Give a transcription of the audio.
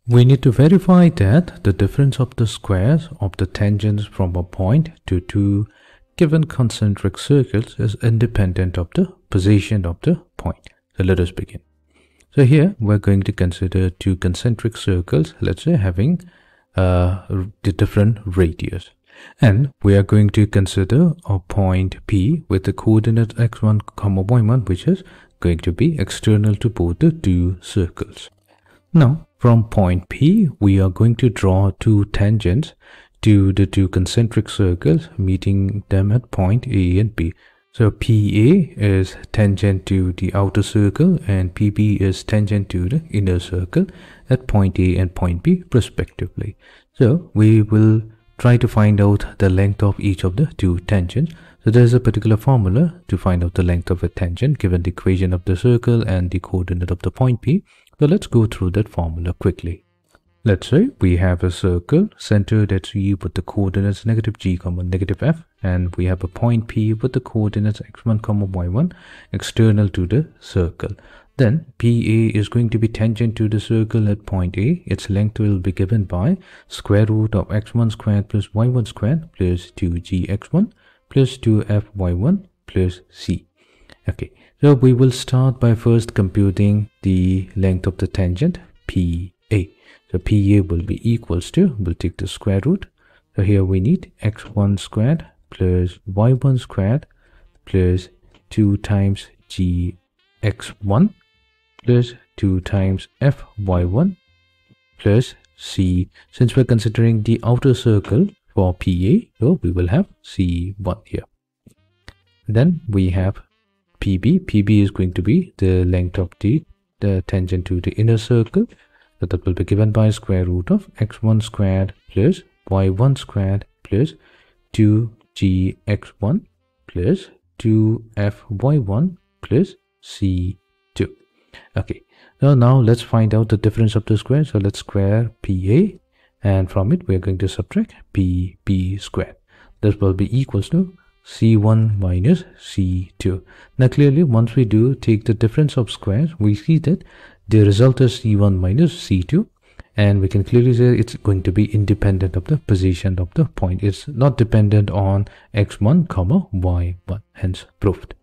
We need to verify that the difference of the squares of the tangents from a point to two given concentric circles is independent of the position of the point. So let us begin. So here we're going to consider two concentric circles, let's say having the different radius. And we are going to consider a point P with the coordinate x1, y1, which is going to be external to both the two circles. Now, from point P, we are going to draw two tangents to the two concentric circles, meeting them at point A and B. So PA is tangent to the outer circle and PB is tangent to the inner circle at point A and point B respectively. So we will try to find out the length of each of the two tangents. So there is a particular formula to find out the length of a tangent given the equation of the circle and the coordinate of the point P. So let's go through that formula quickly. Let's say we have a circle centered at C with the coordinates negative g, negative f, and we have a point P with the coordinates x1, y1 external to the circle. Then PA is going to be tangent to the circle at point A. Its length will be given by square root of x1 squared plus y1 squared plus 2gx1 plus 2fy1 plus c. Okay, so we will start by first computing the length of the tangent PA. So PA will be equals to, we'll take the square root. So here we need x1 squared plus y1 squared plus 2 times gx1 plus 2 times fy1 plus c. Since we're considering the outer circle for PA, so we will have c1 here. Then we have PB. PB is going to be the length of the tangent to the inner circle. So that will be given by square root of x1 squared plus y1 squared plus 2gx1 plus 2fy1 plus c2. Okay, so now let's find out the difference of the squares. So let's square PA, and from it we are going to subtract PB squared. This will be equals to c1 minus c2. Now clearly once we do take the difference of squares, we see that the result is c1 minus c2, and we can clearly say it's going to be independent of the position of the point. It's not dependent on x1, y1, hence proved.